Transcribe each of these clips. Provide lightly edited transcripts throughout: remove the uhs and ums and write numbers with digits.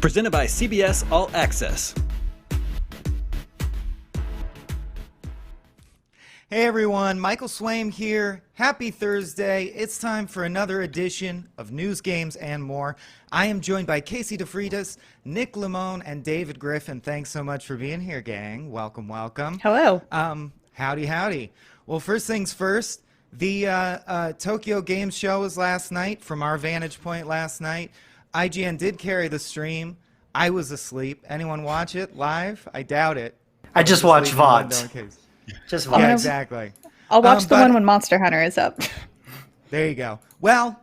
Presented by CBS All Access. Hey everyone, Michael Swaim here. Happy Thursday. It's time for another edition of News, Games, and More. I am joined by Casey DeFreitas, Nick Limone, and David Griffin. Thanks so much for being here, gang. Welcome, welcome. Hello. Howdy, howdy. Well, first things first, the Tokyo Game Show was last night. From our vantage point last night, IGN did carry the stream. I was asleep. Anyone watch it live? I doubt it. I just watch VODs. Just VODs. Yeah, exactly. I'll watch the one when Monster Hunter is up. There you go. Well,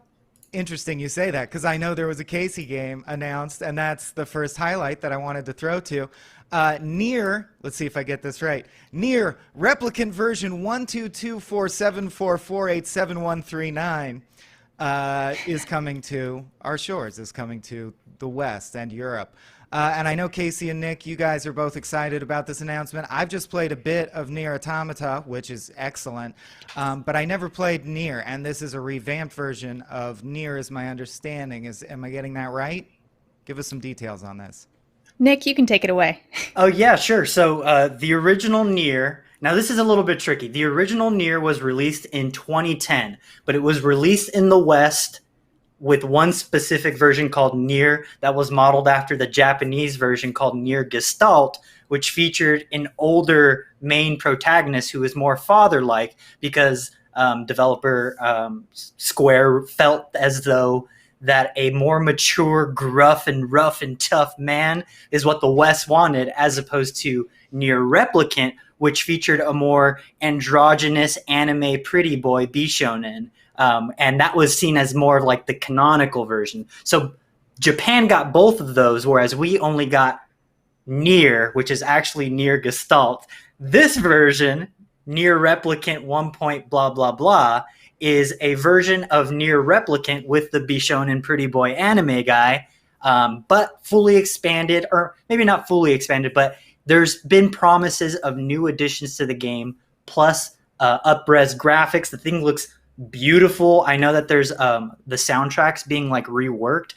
interesting you say that, because I know there was a Casey game announced, and that's the first highlight that I wanted to throw to. Nier, let's see if I get this right. Nier replicant version 1224744871139 is coming to our shores, is coming to the West and Europe. And I know Casey and Nick, you guys are both excited about this announcement. I've just played a bit of Nier Automata, which is excellent, but I never played Nier, and this is a revamped version of Nier, is my understanding. Am I getting that right? Give us some details on this. Nick, you can take it away. Oh, yeah, sure. So the original Nier, now this is a little bit tricky. The original Nier was released in 2010, but it was released in the West with one specific version called Nier that was modeled after the Japanese version called Nier Gestalt, which featured an older main protagonist who was more father-like because developer Square felt as though that a more mature, gruff and rough and tough man is what the West wanted, as opposed to Nier Replicant, which featured a more androgynous anime pretty boy Bishonen. And that was seen as more of like the canonical version. So Japan got both of those, whereas we only got Nier, which is actually Nier Gestalt. This version, Nier Replicant 1. Blah, blah, blah, is a version of Nier Replicant with the Bishonen pretty boy anime guy, but fully expanded, or maybe not fully expanded, but there's been promises of new additions to the game, plus up-res graphics. The thing looks beautiful. I know that there's the soundtracks being like reworked.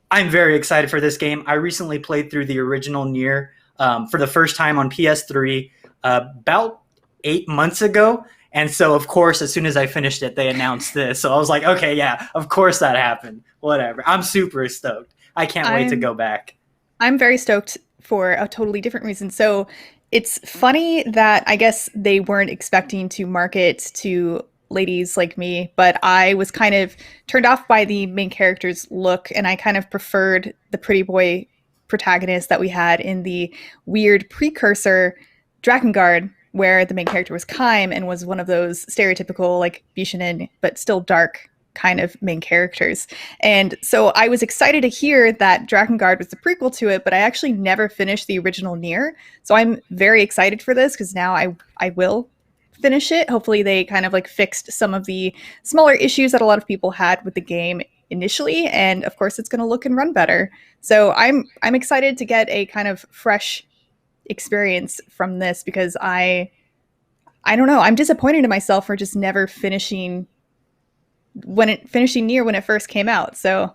I'm very excited for this game. I recently played through the original Nier for the first time on PS3 about 8 months ago. And so, of course, as soon as I finished it, they announced this. So I was like, okay, yeah, of course that happened. Whatever. I'm super stoked. I can't wait to go back. I'm very stoked for a totally different reason. So it's funny that I guess they weren't expecting to market to ladies like me, but I was kind of turned off by the main character's look, and I kind of preferred the pretty boy protagonist that we had in the weird precursor Drakengard, where the main character was Kaim and was one of those stereotypical like Bishonen but still dark kind of main characters. And so I was excited to hear that Drakengard was the prequel to it, but I actually never finished the original Nier. So I'm very excited for this because now I will finish it. Hopefully they kind of like fixed some of the smaller issues that a lot of people had with the game initially, and of course it's going to look and run better. So I'm excited to get a kind of fresh experience from this, because I don't know, I'm disappointed in myself for just never finishing Nier when it first came out. So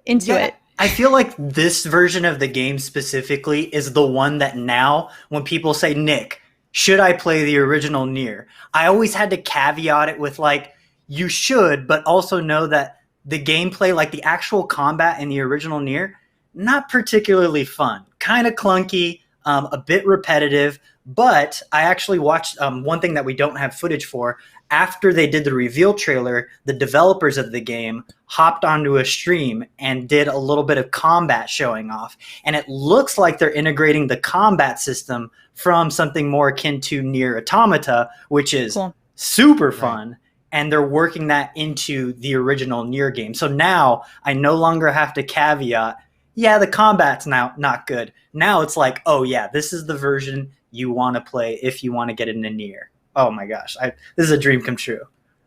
into it. I feel like this version of the game specifically is the one that now when people say, Nick, should I play the original Nier? I always had to caveat it with like, you should, but also know that the gameplay, like the actual combat in the original Nier, not particularly fun, kind of clunky, a bit repetitive. But I actually watched one thing that we don't have footage for. After they did the reveal trailer, the developers of the game hopped onto a stream and did a little bit of combat showing off. And it looks like they're integrating the combat system from something more akin to Nier Automata, which is super fun. Right. And they're working that into the original Nier game. So now I no longer have to caveat, yeah, the combat's now not good. Now it's like, oh yeah, this is the version you want to play if you want to get into Nier. Oh my gosh, this is a dream come true.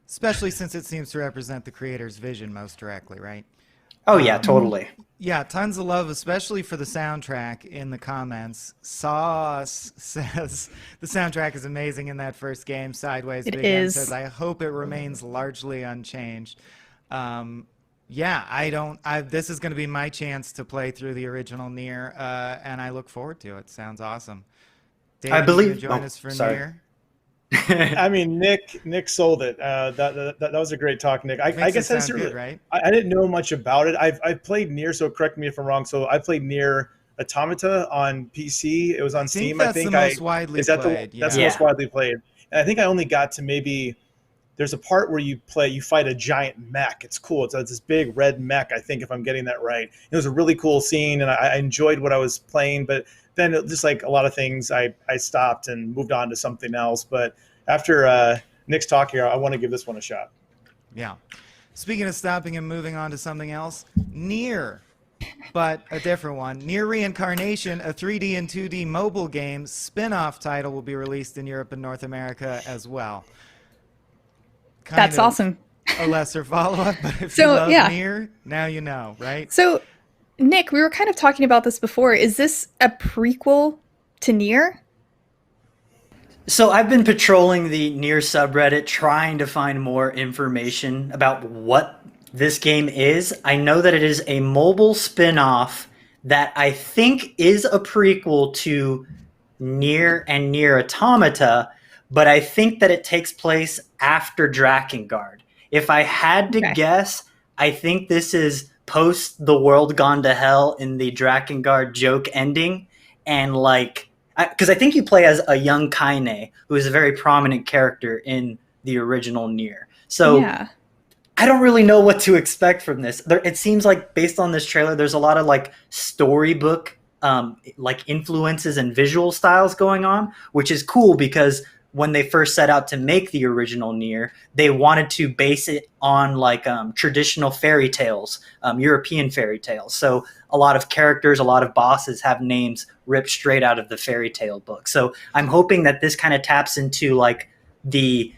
Especially since it seems to represent the creator's vision most directly, right? Oh yeah, totally. Yeah, tons of love, especially for the soundtrack in the comments. Sauce says the soundtrack is amazing in that first game. Sideways It Big M is. says, I hope it remains largely unchanged. Yeah, this is going to be my chance to play through the original Nier, and I look forward to it. Sounds awesome. David, I believe. you gonna join us for sorry. Nier? I mean, Nick sold it. That was a great talk, Nick. I guess It sound good, right? I didn't know much about it. I've played Nier, so correct me if I'm wrong. So I played Nier Automata on PC. It was on Steam. That's the most widely played. That's the most widely played. And I think I only got to maybe. There's a part where you fight a giant mech. It's cool. It's this big red mech, I think, if I'm getting that right. It was a really cool scene, and I enjoyed what I was playing. But then, just like a lot of things, I stopped and moved on to something else. But after Nick's talk here, I want to give this one a shot. Yeah. Speaking of stopping and moving on to something else, Nier, but a different one. Nier Reincarnation, a 3D and 2D mobile game spin-off title, will be released in Europe and North America as well. That's awesome. A lesser follow-up, but if So, you love yeah. Nier, now you know, right? So, Nick, we were kind of talking about this before. Is this a prequel to Nier? So I've been patrolling the Nier subreddit trying to find more information about what this game is. I know that it is a mobile spin-off that I think is a prequel to Nier and Nier Automata, but I think that it takes place after Drakengard. If I had to guess, I think this is post the world gone to hell in the Drakengard joke ending, and like, because I think you play as a young Kaine, who is a very prominent character in the original Nier. So Yeah. I don't really know what to expect from this. It seems like based on this trailer, there's a lot of like storybook like influences and visual styles going on, which is cool because when they first set out to make the original Nier, they wanted to base it on like traditional fairy tales, European fairy tales. So a lot of characters, a lot of bosses have names ripped straight out of the fairy tale book. So I'm hoping that this kind of taps into like the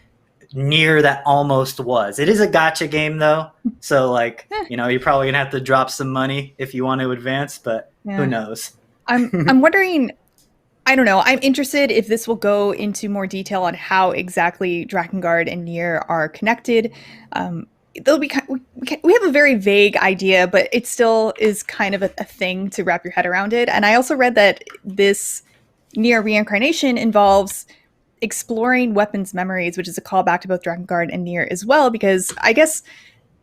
Nier that almost was. It is a gacha game though. So like, you know, you're probably gonna have to drop some money if you want to advance, but who knows? I'm wondering, I don't know. I'm interested if this will go into more detail on how exactly Drakengard and Nier are connected. They'll be we have a very vague idea, but it still is kind of a thing to wrap your head around it. And I also read that this Nier Reincarnation involves exploring weapons memories, which is a callback to both Drakengard and Nier as well, because I guess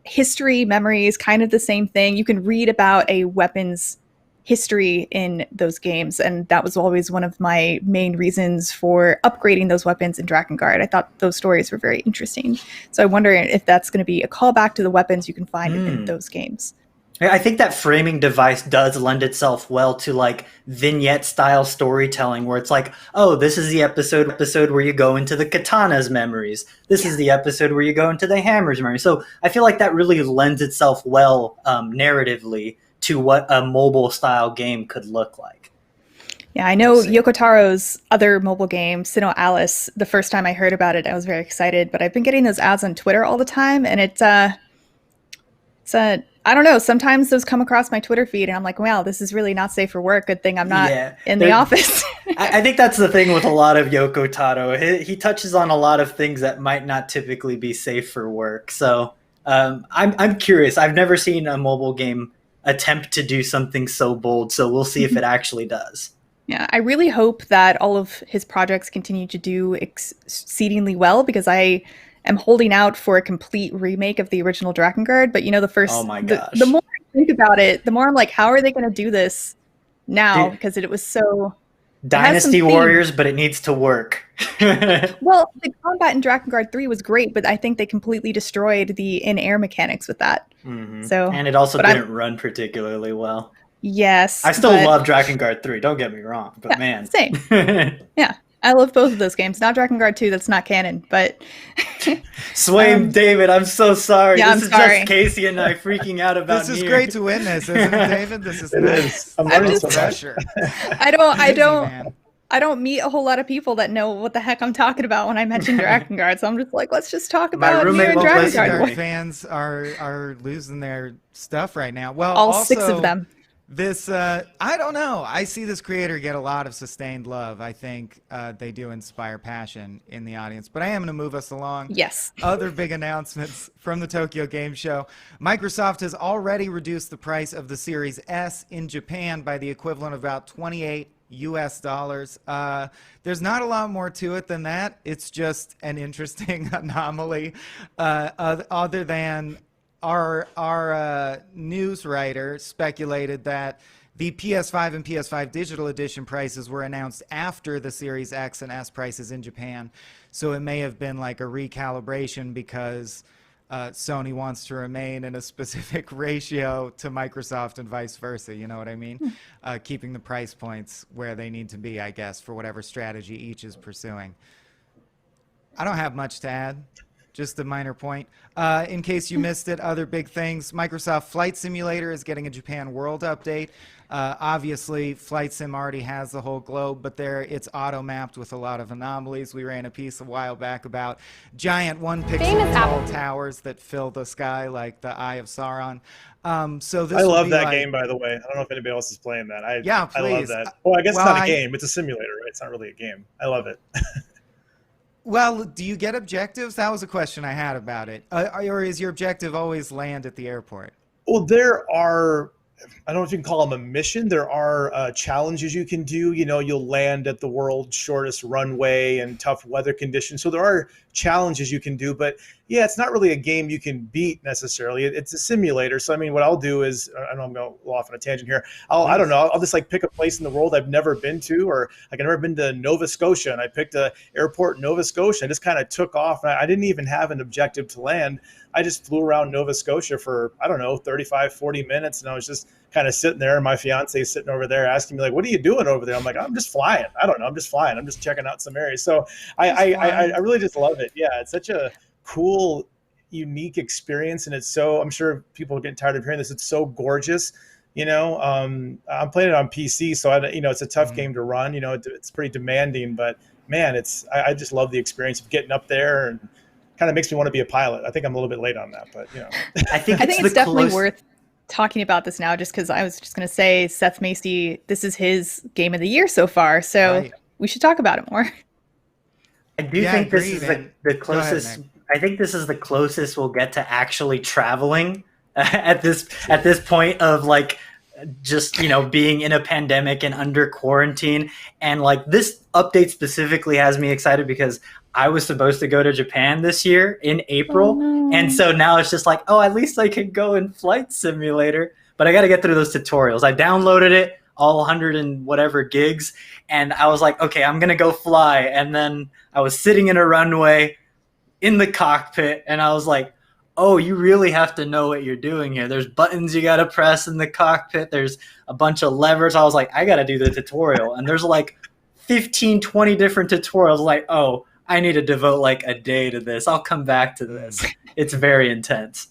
history memory is kind of the same thing. You can read about a weapons history in those games, and that was always one of my main reasons for upgrading those weapons in Drakengard. I thought those stories were very interesting, so I wonder if that's going to be a callback to the weapons you can find in those games. I think that framing device does lend itself well to like vignette style storytelling where it's like, oh, this is the episode where you go into the katana's memories. This is the episode where you go into the hammer's memories. So I feel like that really lends itself well narratively to what a mobile style game could look like. Yeah, I know Yoko Taro's other mobile game, Sinnoh Alice, the first time I heard about it, I was very excited, but I've been getting those ads on Twitter all the time, and it's I don't know, sometimes those come across my Twitter feed, and I'm like, wow, this is really not safe for work. Good thing I'm not in the office. I think that's the thing with a lot of Yoko Taro. He touches on a lot of things that might not typically be safe for work. So I'm curious. I've never seen a mobile game attempt to do something so bold, so we'll see if it actually does. Yeah, I really hope that all of his projects continue to do exceedingly well, because I am holding out for a complete remake of the original Drakengard. But you know, the first, oh my gosh, the more I think about it, the more I'm like, how are they going to do this now? Because it was so Dynasty Warriors, but it needs to work. Well, the combat in Drakengard 3 was great, but I think they completely destroyed the in-air mechanics with that. Mm-hmm. So, and it also didn't run particularly well. Yes. I still love Drakengard 3, don't get me wrong, but man. Same. Yeah. I love both of those games. Not Drakengard 2, that's not canon, but... Swaim, David, I'm so sorry. Yeah, this is just Casey and I freaking out about This is Nier. great to witness, isn't it, David? This is nice. I'm learning so pressure. I don't meet a whole lot of people that know what the heck I'm talking about when I mention Drakengard, so I'm just like, let's just talk about Nier and Drakengard. Drakengard fans are losing their stuff right now. Well, all also, 6 of them. This, I don't know. I see this creator get a lot of sustained love. I think they do inspire passion in the audience. But I am going to move us along. Yes. Other big announcements from the Tokyo Game Show. Microsoft has already reduced the price of the Series S in Japan by the equivalent of about 28 US dollars. There's not a lot more to it than that. It's just an interesting anomaly. Other than our news writer speculated that the PS5 and PS5 Digital Edition prices were announced after the Series X and S prices in Japan. So it may have been like a recalibration because Sony wants to remain in a specific ratio to Microsoft and vice versa. You know what I mean? Keeping the price points where they need to be, I guess, for whatever strategy each is pursuing. I don't have much to add. Just a minor point. In case you missed it, other big things. Microsoft Flight Simulator is getting a Japan World update. Obviously, Flight Sim already has the whole globe, but it's auto-mapped with a lot of anomalies. We ran a piece a while back about giant one-pixel tall towers that fill the sky like the Eye of Sauron. So this I love that game, by the way. I don't know if anybody else is playing that. Yeah, please. I love that. Well, I guess it's not a game. It's a simulator, right? It's not really a game. I love it. Well, do you get objectives? That was a question I had about it. Or is your objective always land at the airport? Well, there are, I don't know if you can call them a mission. There are challenges you can do. You know, you'll land at the world's shortest runway and tough weather conditions. So there are challenges you can do. But yeah, it's not really a game you can beat necessarily. It's a simulator. So, I mean, what I'll do is, I know I'm going to go off on a tangent here. I don't know. I'll just like pick a place in the world I've never been to, or like I've never been to Nova Scotia, and I picked a airport in Nova Scotia. I just kind of took off. And I didn't even have an objective to land. I just flew around Nova Scotia for, I don't know, 35, 40 minutes. And I was just kind of sitting there, and my fiance is sitting over there asking me like, what are you doing over there? I'm like, I'm just flying. I don't know. I'm just flying. I'm just checking out some areas. So I really just love it. Yeah. It's such a cool, unique experience. And it's so, I'm sure people are getting tired of hearing this. It's so gorgeous. You know, I'm playing it on PC. So it's a tough game to run, it's pretty demanding, but man, I just love the experience of getting up there, and kind of makes me want to be a pilot. I think I'm a little bit late on that, but I think it's definitely worth talking about this now, just because I was just going to say Seth Macy, this is his game of the year so far. So we should talk about it more. I do think this is the closest. I think this is the closest we'll get to actually traveling at this point of like just being in a pandemic and under quarantine. And like this update specifically has me excited because I was supposed to go to Japan this year in April. Oh, no. And so now it's just like, oh, at least I can go in Flight Simulator. But I got to get through those tutorials. I downloaded it, all 100 and whatever gigs. And I was like, okay, I'm going to go fly. And then I was sitting in a runway in the cockpit. And I was like, oh, you really have to know what you're doing here. There's buttons you got to press in the cockpit. There's a bunch of levers. I was like, I got to do the tutorial. And there's like 15, 20 different tutorials. Like, oh, I need to devote like a day to this. I'll come back to this. It's very intense.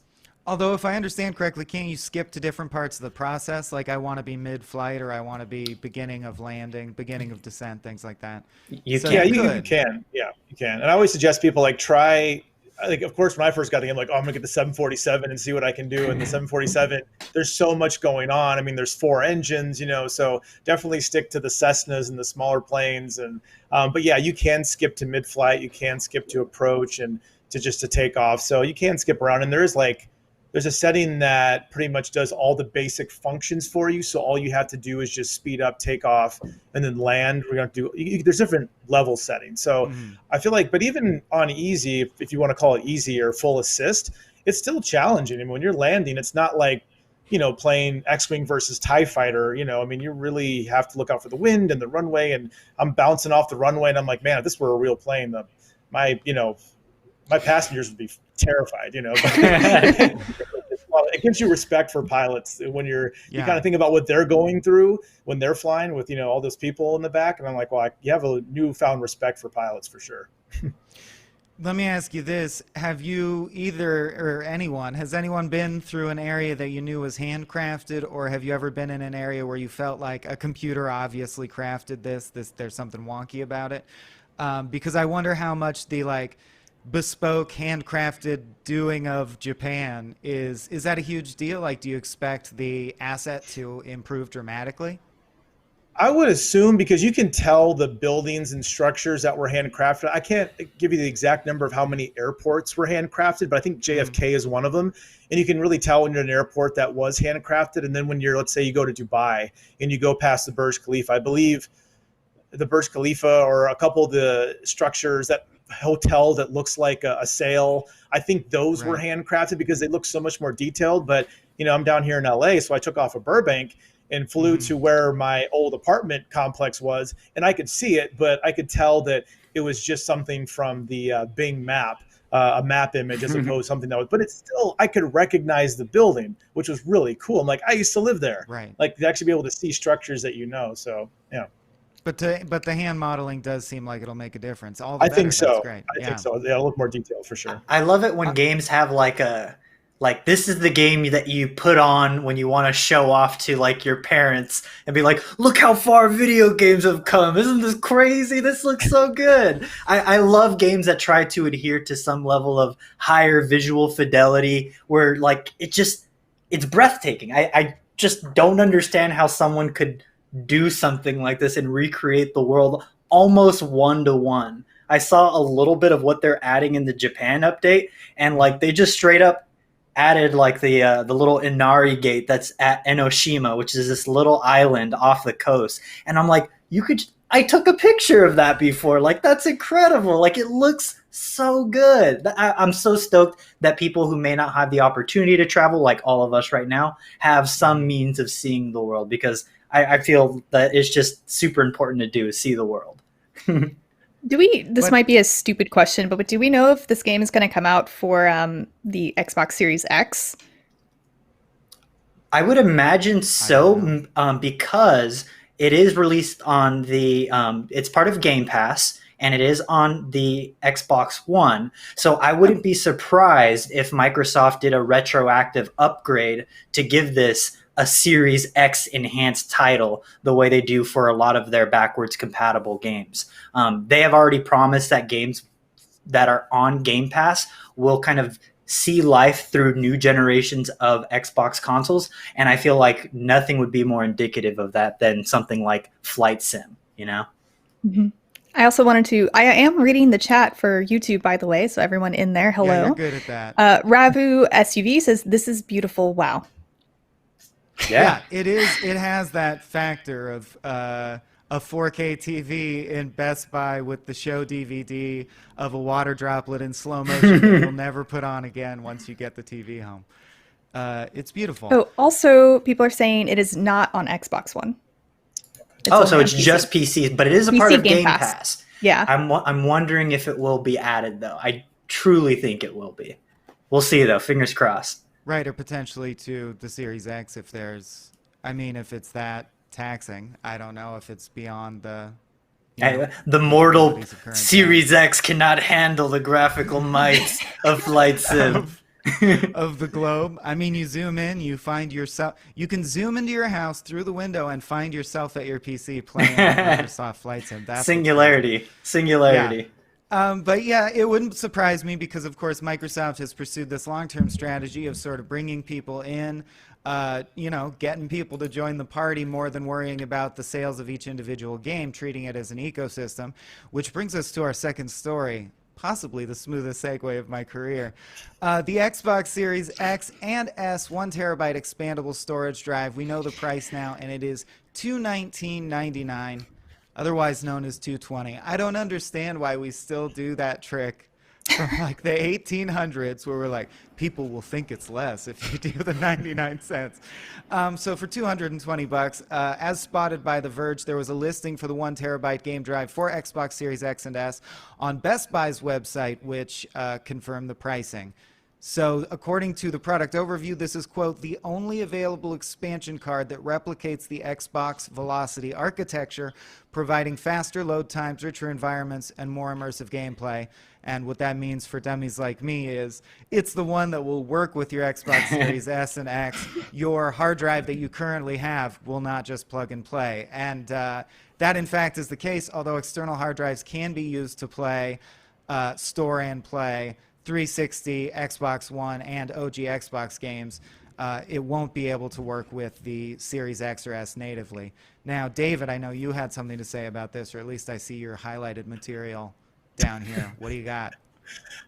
Although, if I understand correctly, can't you skip to different parts of the process? Like, I want to be mid-flight, or I want to be beginning of landing, beginning of descent, things like that. You can. Yeah, you can. And I always suggest people like try. Like, of course, when I first got the game, like, oh, I'm gonna get the 747 and see what I can do. And the 747, there's so much going on. I mean, there's 4 engines, so definitely stick to the Cessnas and the smaller planes. And but yeah, you can skip to mid-flight. You can skip to approach and to take off. So you can skip around. And there's a setting that pretty much does all the basic functions for you. So all you have to do is just speed up, take off, and then land. We're going to do, there's different level settings. So I feel like, but even on easy, if you want to call it easy or full assist, it's still challenging. I mean, when you're landing, it's not like, playing X-Wing versus TIE Fighter, I mean, you really have to look out for the wind and the runway, and I'm bouncing off the runway and I'm like, man, if this were a real plane, my passengers would be terrified, but it gives you respect for pilots when you kind of think about what they're going through when they're flying with, all those people in the back. And I'm like, well, you have a newfound respect for pilots for sure. Let me ask you this. Have you has anyone been through an area that you knew was handcrafted, or have you ever been in an area where you felt like a computer obviously crafted this, there's something wonky about it? Because I wonder how much bespoke, handcrafted doing of Japan. Is that a huge deal? Like, do you expect the asset to improve dramatically? I would assume, because you can tell the buildings and structures that were handcrafted. I can't give you the exact number of how many airports were handcrafted, but I think JFK is one of them. And you can really tell when you're in an airport that was handcrafted. And then when you're, let's say you go to Dubai and you go past the Burj Khalifa, I believe the Burj Khalifa or a couple of the structures, that hotel that looks like a sail, I think those were handcrafted because they look so much more detailed. But, I'm down here in LA, so I took off of Burbank and flew to where my old apartment complex was, and I could see it, but I could tell that it was just something from the Bing map, a map image, as opposed to something that was, but it's still, I could recognize the building, which was really cool. I'm like, I used to live there. Right. Like, to actually be able to see structures that so, yeah. But the hand modeling does seem like it'll make a difference. All the I better. think so. That's great. I think so. Yeah, it'll look more detailed for sure. I love it when games have like this is the game that you put on when you want to show off to like your parents and be like, look how far video games have come. Isn't this crazy? This looks so good. I love games that try to adhere to some level of higher visual fidelity where like it's breathtaking. I just don't understand how someone could do something like this and recreate the world almost 1-to-1. I saw a little bit of what they're adding in the Japan update, and like they just straight up added like the little Inari gate that's at Enoshima, which is this little island off the coast. And I'm like, I took a picture of that before. Like, that's incredible. Like, it looks so good. I'm so stoked that people who may not have the opportunity to travel, like all of us right now, have some means of seeing the world, because I feel that it's just super important to do, is see the world. This might be a stupid question, but do we know if this game is going to come out for the Xbox Series X? I would imagine so, because it is released on it's part of Game Pass, and it is on the Xbox One. So I wouldn't be surprised if Microsoft did a retroactive upgrade to give this a Series X enhanced title, the way they do for a lot of their backwards compatible games. They have already promised that games that are on Game Pass will kind of see life through new generations of Xbox consoles, and I feel like nothing would be more indicative of that than something like Flight Sim, Mm-hmm. I also wanted to, I am reading the chat for YouTube, by the way, so everyone in there, hello. Yeah, you're good at that. Ravu SUV says, this is beautiful, wow. Yeah, it is. It has that factor of a 4K TV in Best Buy with the show DVD of a water droplet in slow motion that you'll never put on again once you get the TV home. It's beautiful. Oh, also, people are saying it is not on Xbox One. So it's just PC, but it is a part of Game Pass. Yeah. I'm wondering if it will be added, though. I truly think it will be. We'll see, though. Fingers crossed. Right, or potentially to the Series X if if it's that taxing. I don't know if it's beyond the mortal Series X cannot handle the graphical might of Flight Sim. of the globe. I mean, you zoom in, you find yourself, you can zoom into your house through the window and find yourself at your PC playing Microsoft Flight Sim. That's Singularity. Yeah. But yeah, it wouldn't surprise me because, of course, Microsoft has pursued this long-term strategy of sort of bringing people in, getting people to join the party more than worrying about the sales of each individual game, treating it as an ecosystem, which brings us to our second story, possibly the smoothest segue of my career. The Xbox Series X and S 1 terabyte expandable storage drive. We know the price now, and it is $219.99. Otherwise known as $220. I don't understand why we still do that trick from like the 1800s where we're like, people will think it's less if you do the 99 cents. So for $220, as spotted by The Verge, there was a listing for the 1 terabyte game drive for Xbox Series X and S on Best Buy's website, which confirmed the pricing. So according to the product overview, this is, quote, the only available expansion card that replicates the Xbox Velocity architecture, providing faster load times, richer environments, and more immersive gameplay. And what that means for dummies like me is it's the one that will work with your Xbox Series S and X. Your hard drive that you currently have will not just plug and play. And that, in fact, is the case, although external hard drives can be used to play store and play 360, Xbox One, and OG Xbox games, it won't be able to work with the Series X or S natively. Now, David, I know you had something to say about this, or at least I see your highlighted material down here. What do you got?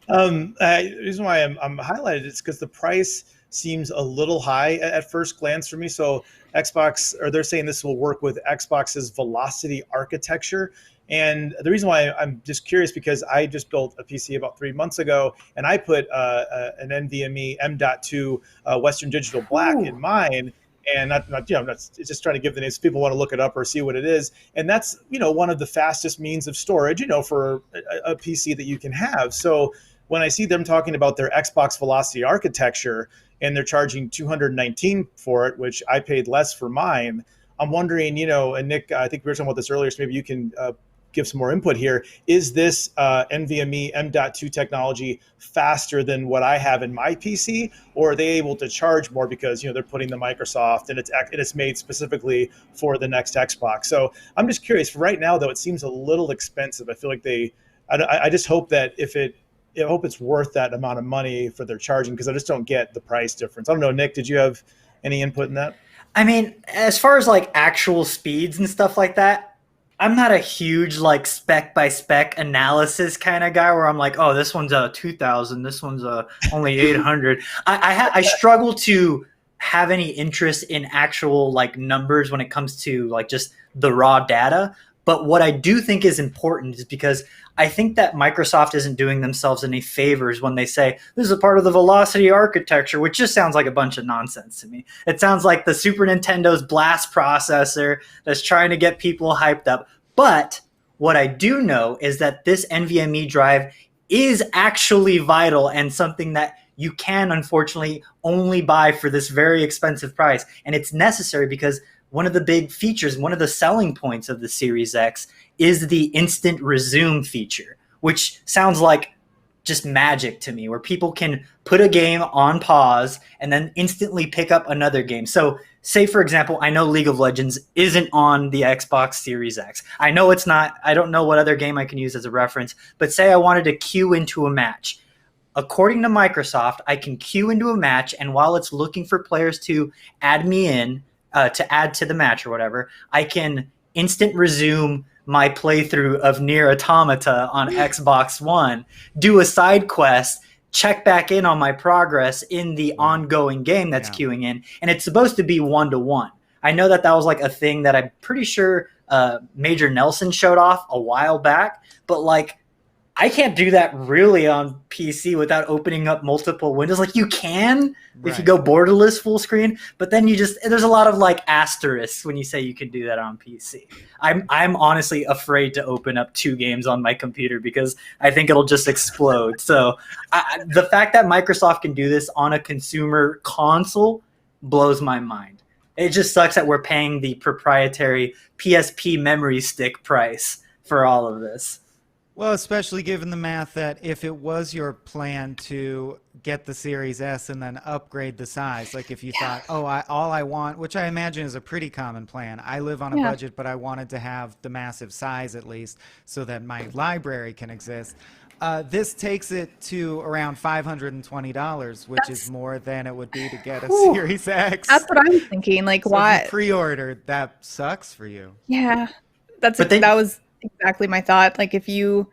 The reason why I'm highlighted is because the price seems a little high at first glance for me. So Xbox, or they're saying this will work with Xbox's Velocity architecture. And the reason why I'm just curious, because I just built a PC about 3 months ago, and I put an NVMe M.2 Western Digital Black in mine. And not it's just trying to give the names. People want to look it up or see what it is. And that's, one of the fastest means of storage, for a PC that you can have. So when I see them talking about their Xbox Velocity architecture and they're charging $219 for it, which I paid less for mine, I'm wondering, and Nick, I think we were talking about this earlier, so maybe you can give some more input here. Is this NVMe M.2 technology faster than what I have in my PC, or are they able to charge more because they're putting the Microsoft and it's made specifically for the next Xbox? So I'm just curious. For right now, though, it seems a little expensive. I feel like I just hope that I hope it's worth that amount of money for their charging, because I just don't get the price difference. I don't know, Nick, did you have any input in that? I mean, as far as like actual speeds and stuff like that, I'm not a huge like spec by spec analysis kind of guy where I'm like, oh, this one's 2,000, this one's only 800. I struggle to have any interest in actual like numbers when it comes to like just the raw data. But what I do think is important is because I think that Microsoft isn't doing themselves any favors when they say this is a part of the Velocity architecture, which just sounds like a bunch of nonsense to me. It sounds like the Super Nintendo's blast processor that's trying to get people hyped up. But what I do know is that this NVMe drive is actually vital and something that you can unfortunately only buy for this very expensive price. And it's necessary because one of the big features, one of the selling points of the Series X is the instant resume feature, which sounds like just magic to me, where people can put a game on pause and then instantly pick up another game. So say, for example, I know League of Legends isn't on the Xbox Series X. I know it's not. I don't know what other game I can use as a reference, but say I wanted to queue into a match. According to Microsoft, I can queue into a match, and while it's looking for players to add me in, to add to the match or whatever, I can instant resume my playthrough of Nier Automata on Xbox One, do a side quest, check back in on my progress in the ongoing game that's queuing in, and it's supposed to be 1-to-1. I know that was like a thing that I'm pretty sure Major Nelson showed off a while back, but like I can't do that really on PC without opening up multiple windows. Like you can if you go borderless full screen, but then there's a lot of like asterisks when you say you can do that on PC. I'm honestly afraid to open up 2 games on my computer because I think it'll just explode. So the fact that Microsoft can do this on a consumer console blows my mind. It just sucks that we're paying the proprietary PSP memory stick price for all of this. Well, especially given the math that if it was your plan to get the Series S and then upgrade the size, like if you thought, all I want, which I imagine is a pretty common plan. I live on a budget, but I wanted to have the massive size at least so that my library can exist. This takes it to around $520, which is more than it would be to get a Series X. That's what I was thinking. Like, why? If you pre-ordered, that sucks for you. Yeah, that was exactly my thought. Like, if you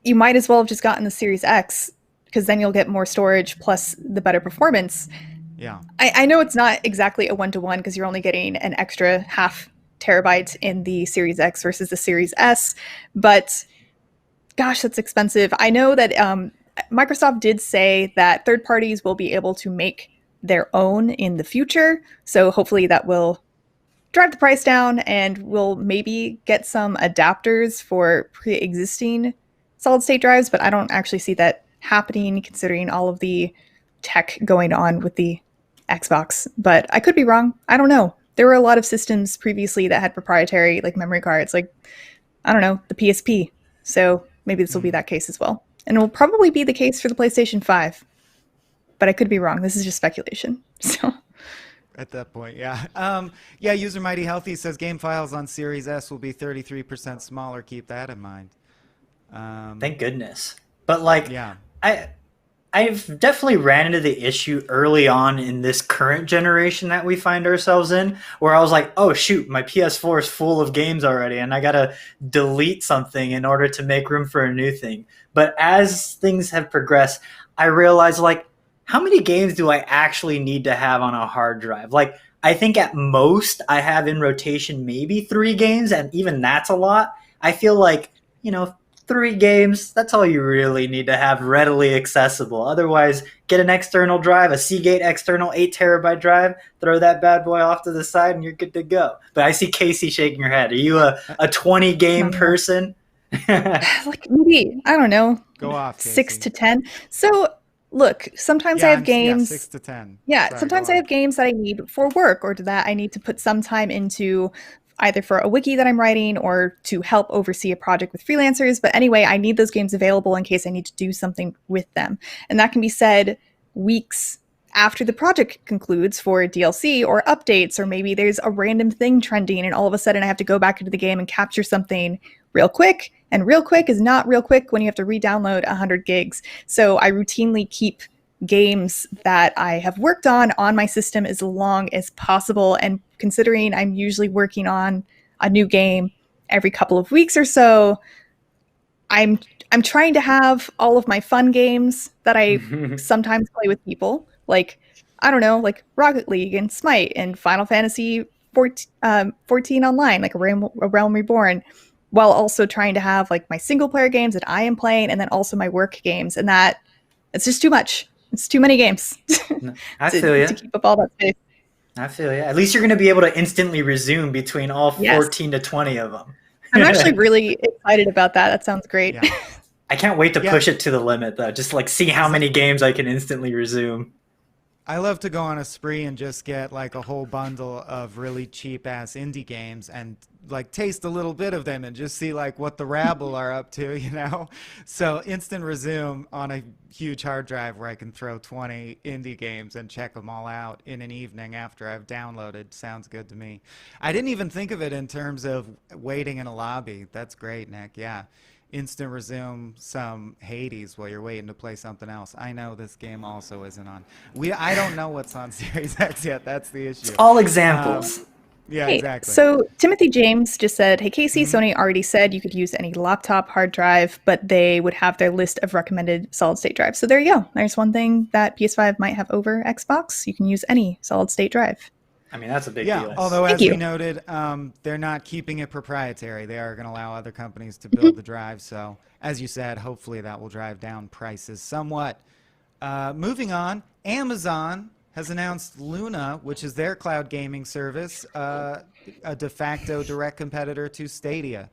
might as well have just gotten the Series X, because then you'll get more storage plus the better performance. Yeah. I know it's not exactly a 1-to-1 because you're only getting an extra half terabyte in the Series X versus the Series S, but gosh, that's expensive. I know that Microsoft did say that third parties will be able to make their own in the future. So hopefully that will drive the price down, and we'll maybe get some adapters for pre-existing solid state drives, but I don't actually see that happening considering all of the tech going on with the Xbox. But I could be wrong. I don't know. There were a lot of systems previously that had proprietary like memory cards, like, I don't know, the PSP. So maybe this will be that case as well. And it will probably be the case for the PlayStation 5. But I could be wrong. This is just speculation. So at that point, yeah. User Mighty Healthy says game files on Series S will be 33% smaller. Keep that in mind. Thank goodness. But like, Yeah. I've definitely ran into the issue early on in this current generation that we find ourselves in, where I was like, oh shoot, my PS4 is full of games already, and I gotta delete something in order to make room for a new thing. But as things have progressed, I realized like, how many games do I actually need to have on a hard drive? Like, I think at most I have in rotation maybe 3 games, and even that's a lot. I feel like, 3 games, that's all you really need to have readily accessible. Otherwise, get an external drive, a Seagate external 8 terabyte drive, throw that bad boy off to the side, and you're good to go. But I see Casey shaking her head. Are you a 20 game person? Like maybe, I don't know, Go off, 6 Casey. to 10. So look, sometimes I have games. 6 to 10. Yeah, Sorry, sometimes go I on. have games that I need for work or that I need to put some time into either for a wiki that I'm writing or to help oversee a project with freelancers. But anyway, I need those games available in case I need to do something with them. And that can be said weeks after the project concludes for DLC or updates, or maybe there's a random thing trending and all of a sudden I have to go back into the game and capture something real quick. And real quick is not real quick when you have to re-download 100 gigs. So I routinely keep games that I have worked on my system as long as possible. And considering I'm usually working on a new game every couple of weeks or so, I'm trying to have all of my fun games that I sometimes play with people, like I don't know, like Rocket League and Smite and Final Fantasy 14 online, like a Realm Reborn, while also trying to have like my single player games that I am playing and then also my work games. And that it's just too much. It's too many games I feel you. to keep up all that space. I feel you. At least you're going to be able to instantly resume between all Yes. 14 to 20 of them. I'm actually really excited about that. That sounds great. Yeah. I can't wait to Yeah. push it to the limit, though. Just like see how many games I can instantly resume. I love to go on a spree and just get like a whole bundle of really cheap ass indie games and like taste a little bit of them and just see like what the rabble are up to, you know? So instant resume on a huge hard drive where I can throw 20 indie games and check them all out in an evening after I've downloaded sounds good to me. I didn't even think of it in terms of waiting in a lobby. That's great, Nick. Yeah. Instant resume some Hades while you're waiting to play something else. I know this game also isn't on. I don't know what's on Series X yet. That's the issue. All examples. Yeah, Hey, exactly. so Timothy James just said, hey, Casey, Sony already said you could use any laptop hard drive, but they would have their list of recommended solid state drives. So there you go. There's one thing that PS5 might have over Xbox. You can use any solid state drive. I mean, that's a big Yeah, deal. although Thank as we you. noted, they're not keeping it proprietary. They are going to allow other companies to build the drive. So, as you said, hopefully that will drive down prices somewhat. Moving on, Amazon has announced Luna, which is their cloud gaming service, a de facto direct competitor to Stadia.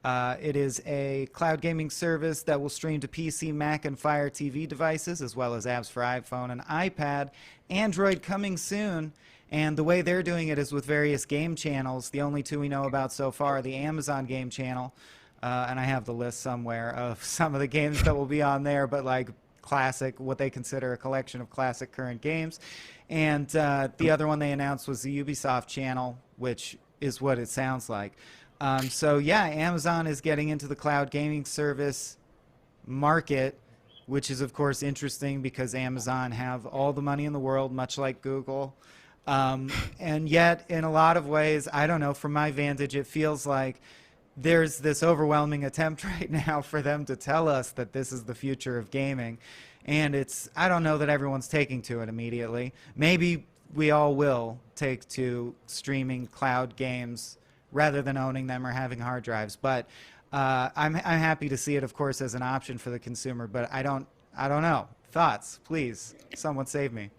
It is a cloud gaming service that will stream to PC, Mac, and Fire TV devices, as well as apps for iPhone and iPad. Android coming soon. And the way they're doing it is with various game channels. The only 2 we know about so far are the Amazon game channel. And I have the list somewhere of some of the games that will be on there, but like classic, what they consider a collection of classic current games. And the other one they announced was the Ubisoft channel, which is what it sounds like. So yeah, Amazon is getting into the cloud gaming service market, which is of course interesting because Amazon have all the money in the world, much like Google. And yet, in a lot of ways, I don't know, from my vantage, it feels like there's this overwhelming attempt right now for them to tell us that this is the future of gaming. And I don't know that everyone's taking to it immediately. Maybe we all will take to streaming cloud games rather than owning them or having hard drives. But I'm happy to see it, of course, as an option for the consumer. But I don't know. Thoughts, please. Someone save me.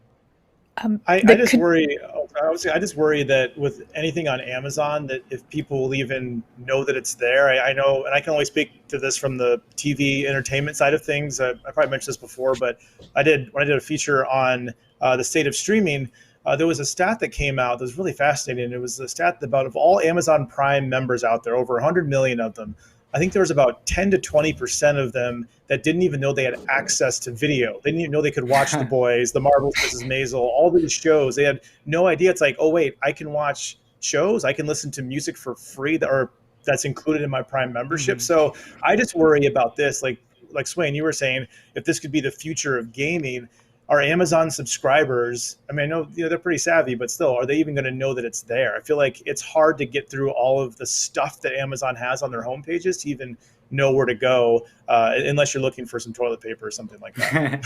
I just worry. I just worry that with anything on Amazon, that if people will even know that it's there, I know, and I can only speak to this from the TV entertainment side of things. I probably mentioned this before, but when I did a feature on the state of streaming, there was a stat that came out that was really fascinating. It was a stat about of all Amazon Prime members out there, over 100 million of them, I think there was about 10 to 20% of them that didn't even know they had access to video. They didn't even know they could watch The Boys, The Marvelous Mrs. Maisel, all these shows. They had no idea. It's like, oh, wait, I can watch shows. I can listen to music for free or that's included in my Prime membership. So I just worry about this. Like Swain, you were saying, if this could be the future of gaming, are Amazon subscribers, I mean, I know, they're pretty savvy, but still, are they even going to know that it's there? I feel like it's hard to get through all of the stuff that Amazon has on their homepages to even know where to go, unless you're looking for some toilet paper or something like that.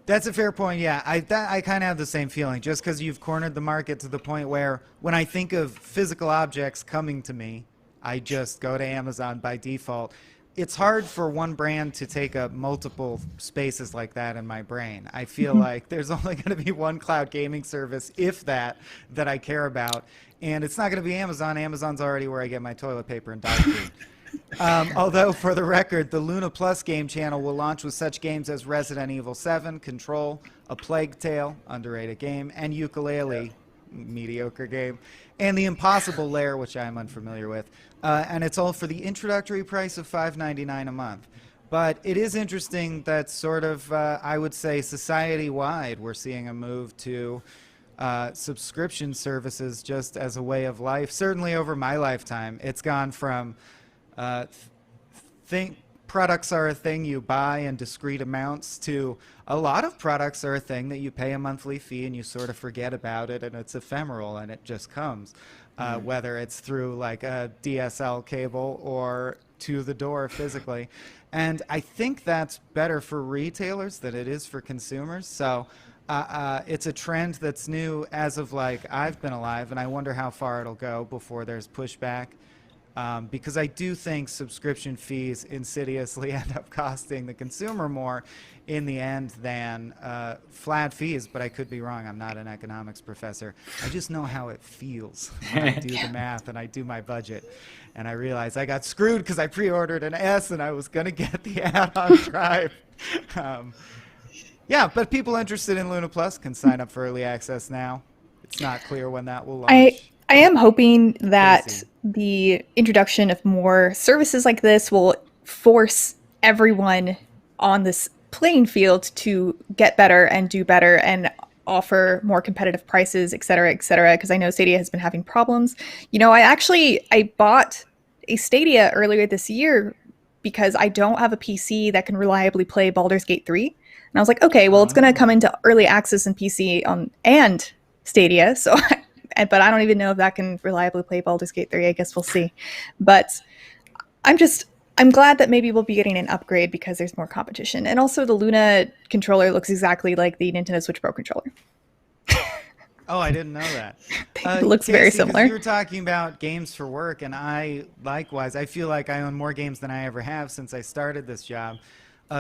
That's a fair point. Yeah, I kind of have the same feeling. Just because you've cornered the market to the point where when I think of physical objects coming to me, I just go to Amazon by default. It's hard for one brand to take up multiple spaces like that in my brain. I feel like there's only going to be one cloud gaming service, if that I care about. And it's not going to be Amazon. Amazon's already where I get my toilet paper and dog food. Although, for the record, the Luna Plus game channel will launch with such games as Resident Evil 7, Control, A Plague Tale, underrated game, and Yooka-Laylee, mediocre game, and The Impossible Lair, which I'm unfamiliar with. And it's all for the introductory price of $5.99 a month. But it is interesting that sort of, I would say, society-wide, we're seeing a move to subscription services just as a way of life. Certainly over my lifetime, it's gone from products are a thing you buy in discrete amounts to a lot of products are a thing that you pay a monthly fee and you sort of forget about it and it's ephemeral and it just comes, whether it's through like a DSL cable or to the door physically. And I think that's better for retailers than it is for consumers. So it's a trend that's new as of like I've been alive, and I wonder how far it'll go before there's pushback. Because I do think subscription fees insidiously end up costing the consumer more in the end than flat fees, but I could be wrong. I'm not an economics professor. I just know how it feels when I do the math and I do my budget. And I realize I got screwed because I pre-ordered an S and I was going to get the add-on drive. Yeah, but people interested in Luna Plus can sign up for early access now. It's not clear when that will launch. I am hoping that Pricey. the introduction of more services like this will force everyone on this playing field to get better and do better and offer more competitive prices, et cetera, because I know Stadia has been having problems. I bought a Stadia earlier this year because I don't have a PC that can reliably play Baldur's Gate 3. And I was like, okay, well, it's going to come into early access and PC and Stadia, so but I don't even know if that can reliably play Baldur's Gate 3. I guess we'll see. But I'm glad that maybe we'll be getting an upgrade because there's more competition. And also the Luna controller looks exactly like the Nintendo Switch Pro controller. Oh, I didn't know that. It looks very Casey, 'cause similar. You were talking about games for work, and I feel like I own more games than I ever have since I started this job.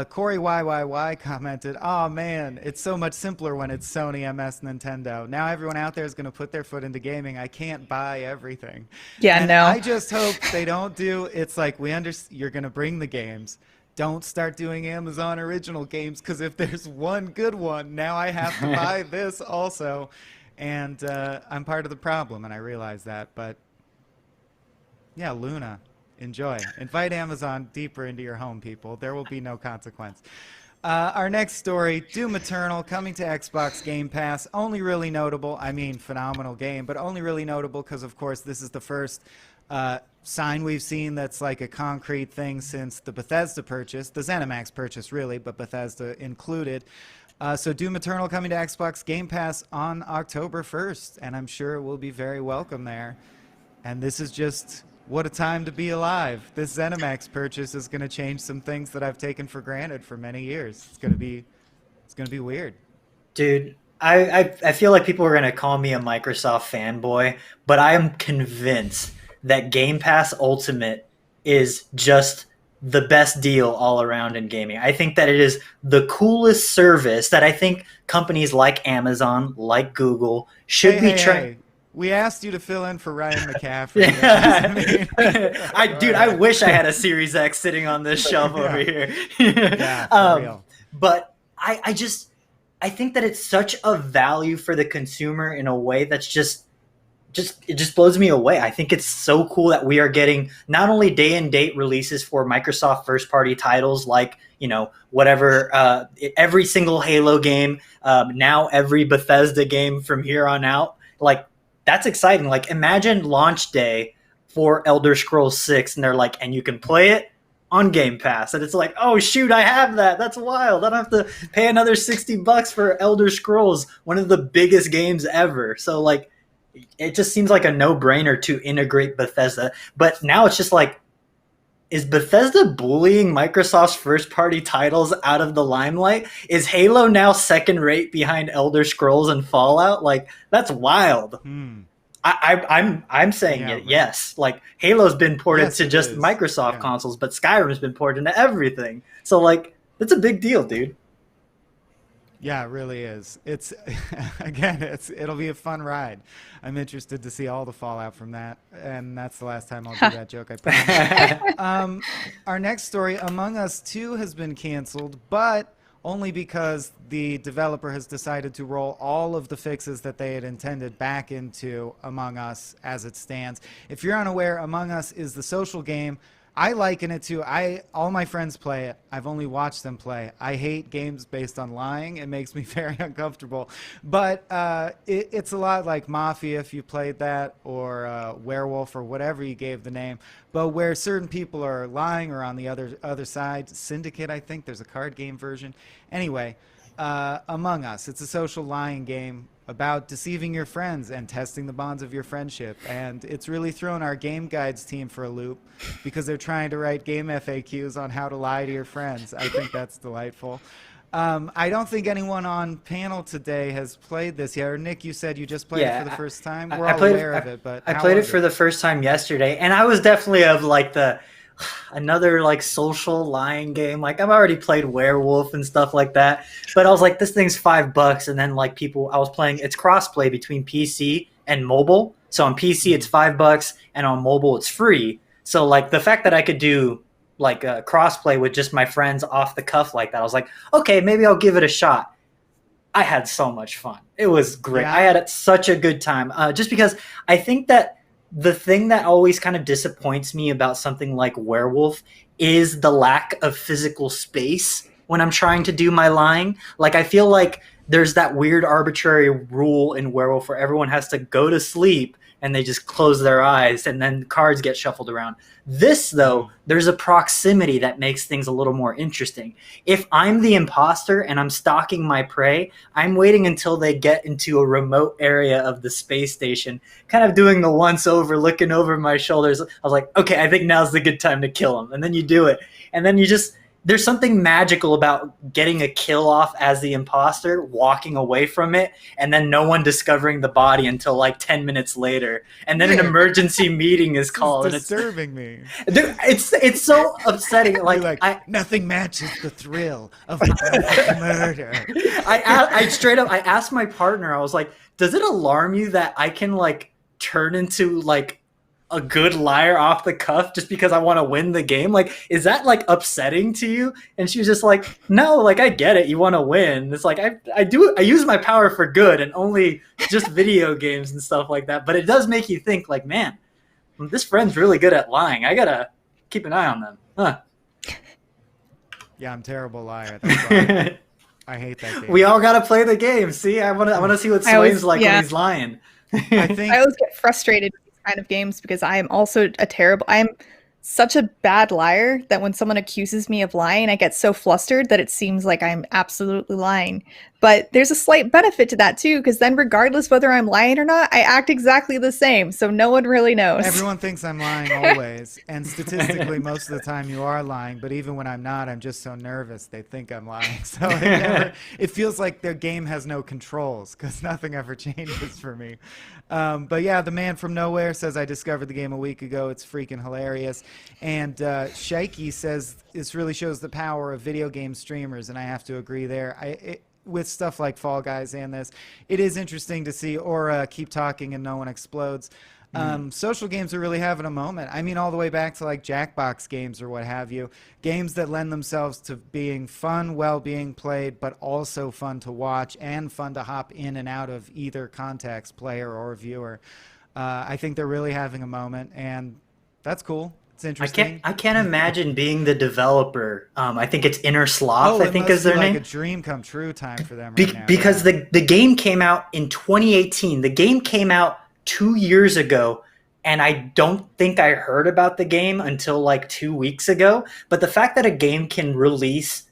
Corey YYY commented, "Oh man, it's so much simpler when it's Sony, MS, Nintendo. Now everyone out there is going to put their foot into gaming. I can't buy everything." Yeah, and no. I just hope they don't do. It's like you're going to bring the games. Don't start doing Amazon original games because if there's one good one, now I have to buy this also, and I'm part of the problem, and I realize that. But yeah, Luna. Enjoy. Invite Amazon deeper into your home, people. There will be no consequence. Our next story, Doom Eternal, coming to Xbox Game Pass. Only really notable, phenomenal game, but only really notable because, of course, this is the first sign we've seen that's like a concrete thing since the Bethesda purchase, the ZeniMax purchase, really, but Bethesda included. So Doom Eternal coming to Xbox Game Pass on October 1st, and I'm sure it will be very welcome there. And this is just... what a time to be alive. This ZeniMax purchase is going to change some things that I've taken for granted for many years. It's going to be weird. Dude, I feel like people are going to call me a Microsoft fanboy, but I am convinced that Game Pass Ultimate is just the best deal all around in gaming. I think that it is the coolest service that I think companies like Amazon, like Google should be trying. We asked you to fill in for Ryan McCaffrey. I wish I had a Series X sitting on this shelf over here. Yeah, for real. But I think that it's such a value for the consumer in a way that's it just blows me away. I think it's so cool that we are getting not only day and date releases for Microsoft first party titles like, every single Halo game, now every Bethesda game from here on out. Like, that's exciting. Like, imagine launch day for Elder Scrolls 6, and they're like, and you can play it on Game Pass. And it's like, oh shoot, I have that. That's wild. I don't have to pay another $60 for Elder Scrolls, one of the biggest games ever. So like, it just seems like a no-brainer to integrate Bethesda. But now it's just like, is Bethesda bullying Microsoft's first-party titles out of the limelight? Is Halo now second rate behind Elder Scrolls and Fallout? Like, that's wild. I'm saying it, yes. Like, Halo's been ported to just Microsoft consoles, but Skyrim's been ported into everything. So, like, it's a big deal, dude. Yeah, it really is. It's again, it'll be a fun ride. I'm interested to see all the fallout from that, and that's the last time I'll do that joke, I promise. Our next story, Among Us 2 has been canceled, but only because the developer has decided to roll all of the fixes that they had intended back into Among Us as it stands. If you're unaware, Among Us is the social game. I liken it to, all my friends play it. I've only watched them play. I hate games based on lying. It makes me very uncomfortable. But it's a lot like Mafia, if you played that, or Werewolf, or whatever you gave the name. But where certain people are lying or on the other side. Syndicate, I think. There's a card game version. Anyway, Among Us. It's a social lying game about deceiving your friends and testing the bonds of your friendship. And it's really thrown our game guides team for a loop because they're trying to write game FAQs on how to lie to your friends. I think that's delightful. I don't think anyone on panel today has played this yet. Or Nick, you said you just played it for the first time. We're all aware of it, but I played it for the first time yesterday, and I was definitely of like another like social lying game. Like, I've already played Werewolf and stuff like that, but I was like, this thing's $5, and then like I was playing, it's crossplay between PC and mobile. So on PC it's $5, and on mobile it's free. So like the fact that I could do like a crossplay with just my friends off the cuff like that, I was like, okay, maybe I'll give it a shot. I had so much fun. It was great. Yeah. I had such a good time. Just because I think that the thing that always kind of disappoints me about something like Werewolf is the lack of physical space when I'm trying to do my lying. Like, I feel like there's that weird arbitrary rule in Werewolf where everyone has to go to sleep and they just close their eyes and then cards get shuffled around. This, though, there's a proximity that makes things a little more interesting. If I'm the imposter and I'm stalking my prey, I'm waiting until they get into a remote area of the space station, kind of doing the once over, looking over my shoulders. I was like, okay, I think now's the good time to kill him. And then you do it. And then you just... There's something magical about getting a kill off as the imposter, walking away from it, and then no one discovering the body until like 10 minutes later. And then an emergency meeting is called. It's disturbing me. Dude, it's so upsetting. Like nothing matches the thrill of murder. I straight up, I asked my partner, I was like, does it alarm you that I can like turn into like a good liar off the cuff just because I want to win the game? Like, is that like upsetting to you? And she was just like, no, like, I get it, you want to win. It's like, I use my power for good and only just video games and stuff like that. But it does make you think like, man, this friend's really good at lying. I gotta keep an eye on them. Huh. Yeah, I'm a terrible liar. That's why I hate that game. We all gotta play the game. See, I wanna see what Swain's like when he's lying. I always get frustrated kind of games because I am also I'm such a bad liar that when someone accuses me of lying, I get so flustered that it seems like I'm absolutely lying. But there's a slight benefit to that too, because then regardless whether I'm lying or not, I act exactly the same, so no one really knows. Everyone thinks I'm lying always, and statistically most of the time you are lying, but even when I'm not, I'm just so nervous they think I'm lying. So it feels like their game has no controls because nothing ever changes for me. But yeah, the man from nowhere says, I discovered the game a week ago. It's freaking hilarious. And Shaiki says this really shows the power of video game streamers, and I have to agree there. With stuff like Fall Guys and this, it is interesting to see, or Keep Talking and No One Explodes. Social games are really having a moment. I mean, all the way back to like Jackbox games or what have you. Games that lend themselves to being fun while being played, but also fun to watch and fun to hop in and out of either context, player or viewer. I think they're really having a moment, and that's cool. It's interesting. I can't imagine being the developer. I think it's Inner Sloth, I think is their name. Like a dream come true time for them now. Because the game came out in 2018. The game came out 2 years ago, and I don't think I heard about the game until like 2 weeks ago. But the fact that a game can release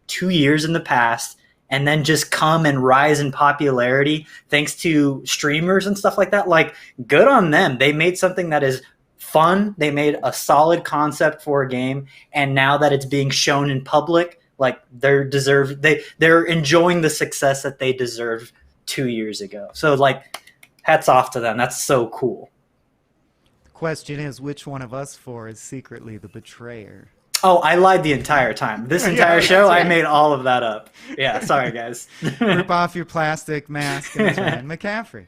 2 years in the past and then just come and rise in popularity thanks to streamers and stuff like that, like, good on them. They made something that is fun. They made a solid concept for a game, and now that it's being shown in public, like, they're enjoying the success that they deserved 2 years ago. So, like, hats off to them. That's so cool. The question is, which one of us four is secretly the betrayer? Oh, I lied the entire time. This entire show, I made all of that up. Yeah, sorry, guys. Rip off your plastic mask and Ryan McCaffrey.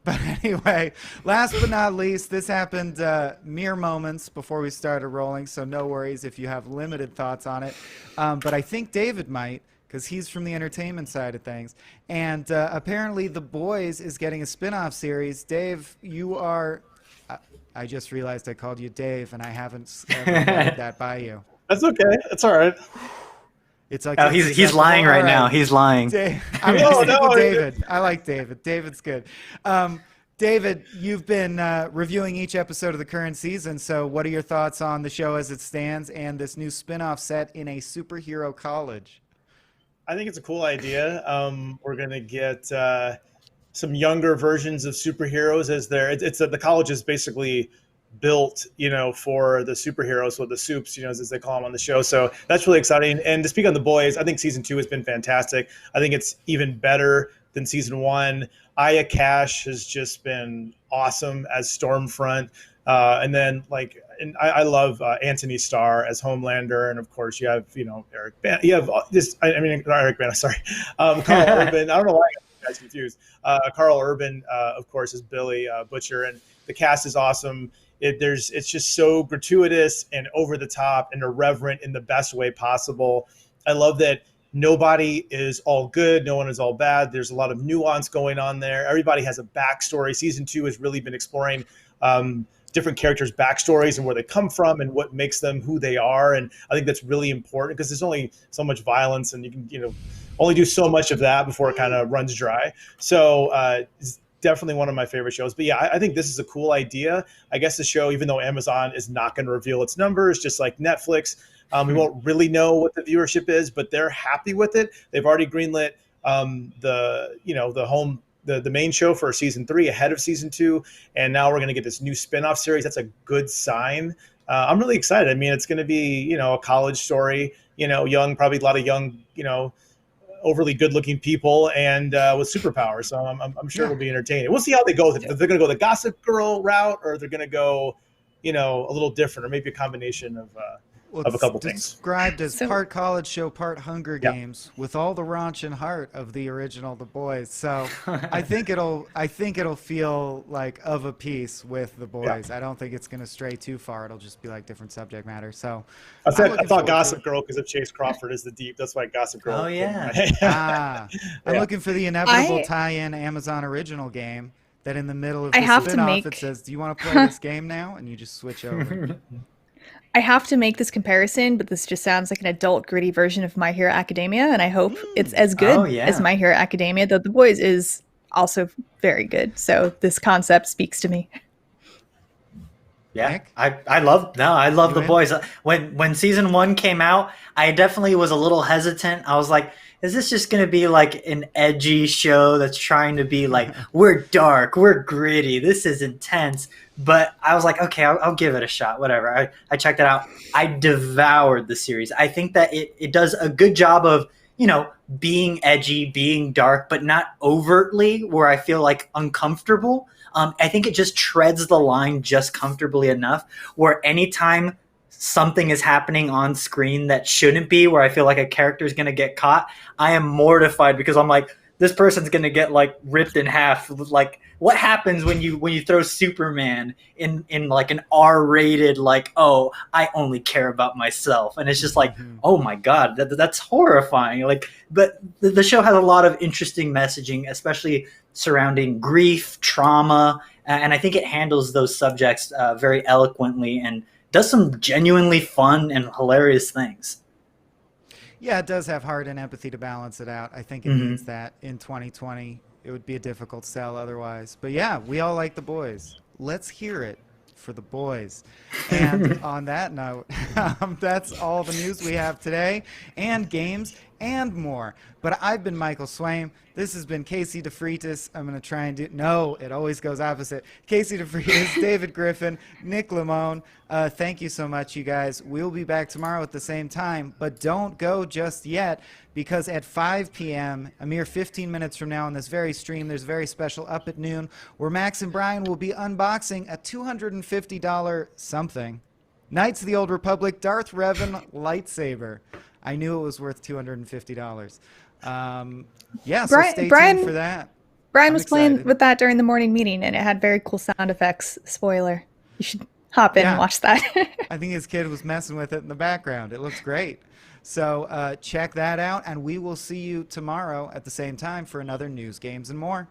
But anyway, last but not least, this happened mere moments before we started rolling, so no worries if you have limited thoughts on it. But I think David might, because he's from the entertainment side of things. And apparently The Boys is getting a spin-off series. Dave, you are... I just realized I called you Dave, and I haven't ever noted that by you. That's okay. That's all right. It's like, oh, he's lying right now. He's lying. Dave, I'm going to stick with David. I like David. David's good. David, you've been reviewing each episode of the current season, so what are your thoughts on the show as it stands and this new spin-off set in a superhero college? I think it's a cool idea. We're going to get some younger versions of superheroes as the college is basically built, for the superheroes, or the soups, as they call them on the show. So that's really exciting. And to speak on The Boys, I think season 2 has been fantastic. I think it's even better than season 1. Aya Cash has just been awesome as Stormfront. And then I love Anthony Starr as Homelander, and of course you have Eric Bana. You have this. Not Eric Bana. Sorry, Carl Urban. I don't know why I got you guys confused. Carl Urban, of course, is Billy Butcher, and the cast is awesome. It's just so gratuitous and over the top and irreverent in the best way possible. I love that nobody is all good, no one is all bad. There's a lot of nuance going on there. Everybody has a backstory. Season 2 has really been exploring different characters' backstories and where they come from and what makes them who they are. And I think that's really important because there's only so much violence, and you can only do so much of that before it kind of runs dry. So it's definitely one of my favorite shows. But yeah, I think this is a cool idea. I guess the show, even though Amazon is not going to reveal its numbers, just like Netflix, we won't really know what the viewership is, but they're happy with it. They've already greenlit the main show for season 3 ahead of season 2, and now we're going to get this new spin-off series. That's a good sign. I'm really excited. I mean, it's going to be a college story, young, probably a lot of young, overly good-looking people and with superpowers. So I'm sure it'll be entertaining. We'll see how they go. If they're going to go the Gossip Girl route, or they're going to go, a little different, or maybe a combination of a couple things. Described as part college show, part Hunger Games, with all the raunch and heart of the original The Boys. So I think it'll feel like of a piece with The Boys. I don't think it's going to stray too far. It'll just be like different subject matter. So I thought Gossip Girl because of Chase Crawford is the deep. That's why Gossip Girl. Oh yeah. I'm looking for the inevitable tie-in Amazon original game that in the middle of the spin-off it says, "Do you want to play this game now?" And you just switch over. I have to make this comparison, but this just sounds like an adult gritty version of My Hero Academia, and I hope it's as good as My Hero Academia, though The Boys is also very good. So this concept speaks to me. Yeah, Nick? I love The Boys. When season 1 came out, I definitely was a little hesitant. I was like, is this just going to be like an edgy show that's trying to be like, we're dark, we're gritty, this is intense? But I was like, okay, I'll give it a shot, whatever. I checked it out. I devoured the series. I think that it does a good job of, being edgy, being dark, but not overtly where I feel like uncomfortable. I think it just treads the line just comfortably enough where anytime something is happening on screen that shouldn't be, where I feel like a character is going to get caught, I am mortified because I'm like, this person's going to get like ripped in half. Like, what happens when you throw Superman in like an R-rated, like, oh, I only care about myself. And it's just like, oh my God, that's horrifying. Like, but the show has a lot of interesting messaging, especially surrounding grief, trauma. And I think it handles those subjects very eloquently and does some genuinely fun and hilarious things. Yeah, it does have heart and empathy to balance it out. I think it needs that in 2020. It would be a difficult sell otherwise. But yeah, we all like The Boys. let's hear it for the boys. And on that note, that's all the news we have today, and games and more. But I've been Michael Swaim. This has been Casey DeFreitas. I'm going to try and do... No, it always goes opposite. Casey DeFreitas, David Griffin, Nick Lamone. Thank you so much, you guys. We'll be back tomorrow at the same time, but don't go just yet, because at 5 p.m., a mere 15 minutes from now on this very stream, there's a very special Up at Noon where Max and Brian will be unboxing a $250 something Knights of the Old Republic Darth Revan lightsaber. I knew it was worth $250. Yeah, so stay tuned for that. Brian was playing with that during the morning meeting, and it had very cool sound effects. Spoiler. You should hop in and watch that. I think his kid was messing with it in the background. It looks great. So check that out, and we will see you tomorrow at the same time for another News, Games, and More.